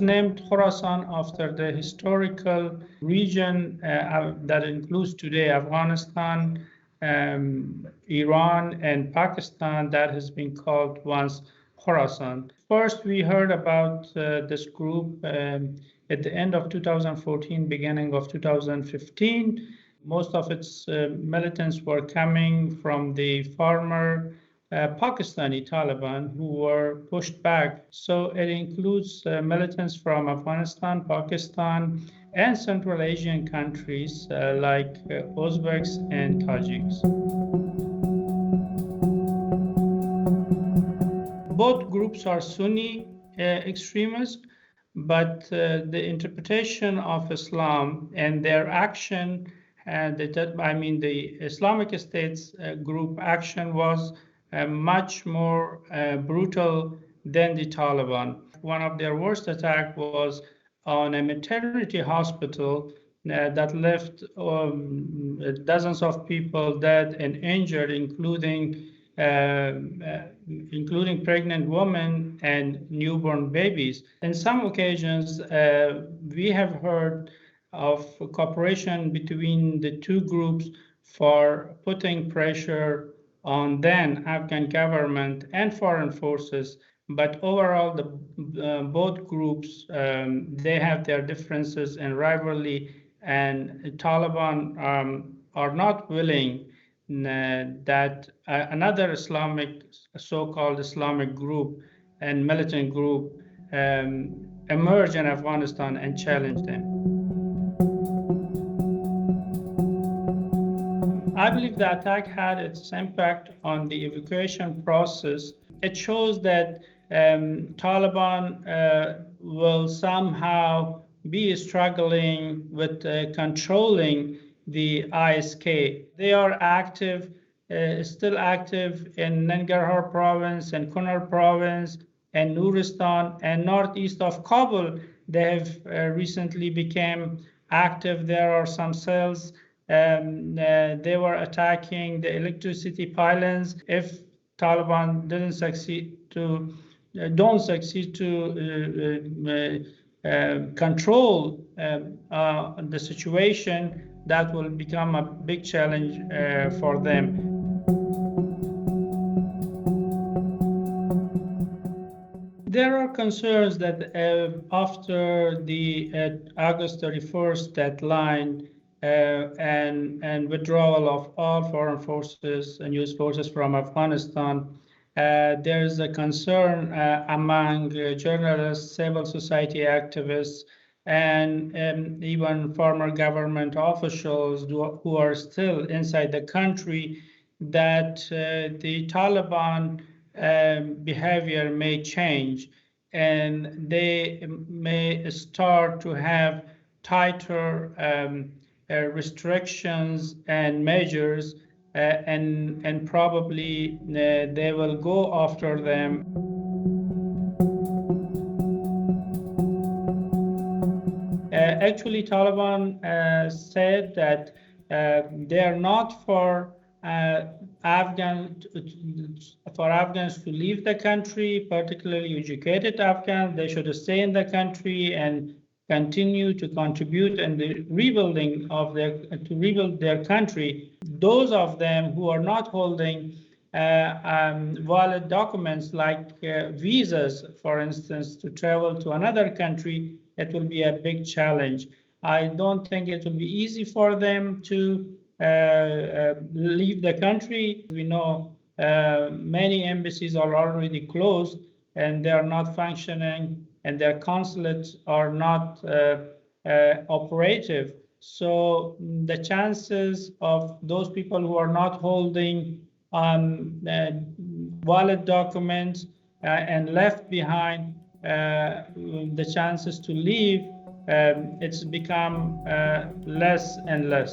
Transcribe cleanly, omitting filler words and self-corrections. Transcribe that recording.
named Khorasan after the historical region that includes today Afghanistan, Iran, and Pakistan that has been called once Khorasan. First, we heard about this group at the end of 2014, beginning of 2015. Most of its militants were coming from the former Pakistani Taliban who were pushed back. So it includes militants from Afghanistan, Pakistan, and Central Asian countries like Uzbeks and Tajiks. Both groups are Sunni extremists, but the interpretation of Islam and their action, the Islamic State's group action was much more brutal than the Taliban. One of their worst attacks was on a maternity hospital that left dozens of people dead and injured, including pregnant women and newborn babies. In some occasions, we have heard of cooperation between the two groups for putting pressure on then Afghan government and foreign forces, but overall both groups they have their differences and rivalry, and Taliban are not willing that another Islamic, so-called Islamic group and militant group emerge in Afghanistan and challenge them. I believe the attack had its impact on the evacuation process. It shows that Taliban will somehow be struggling with controlling the ISK. They are active, still active in Nangarhar province and Kunar province and Nuristan and northeast of Kabul. They have recently become active. There are some cells. They were attacking the electricity pylons. If Taliban don't succeed to control the situation, that will become a big challenge for them. There are concerns that after the August 31st deadline and withdrawal of all foreign forces and U.S. forces from Afghanistan, there is a concern among journalists, civil society activists, and even former government officials who are still inside the country that the Taliban behavior may change and they may start to have tighter restrictions and measures, and probably they will go after them. Actually, Taliban said that they are not for Afghans to leave the country, particularly educated Afghans. They should stay in the country and continue to contribute in the rebuilding of rebuild their country. Those of them who are not holding valid documents like visas, for instance, to travel to another country, it will be a big challenge. I don't think it will be easy for them to leave the country. We know many embassies are already closed and they are not functioning, and their consulates are not operative. So the chances of those people who are not holding valid documents and left behind, the chances to leave, it's become less and less.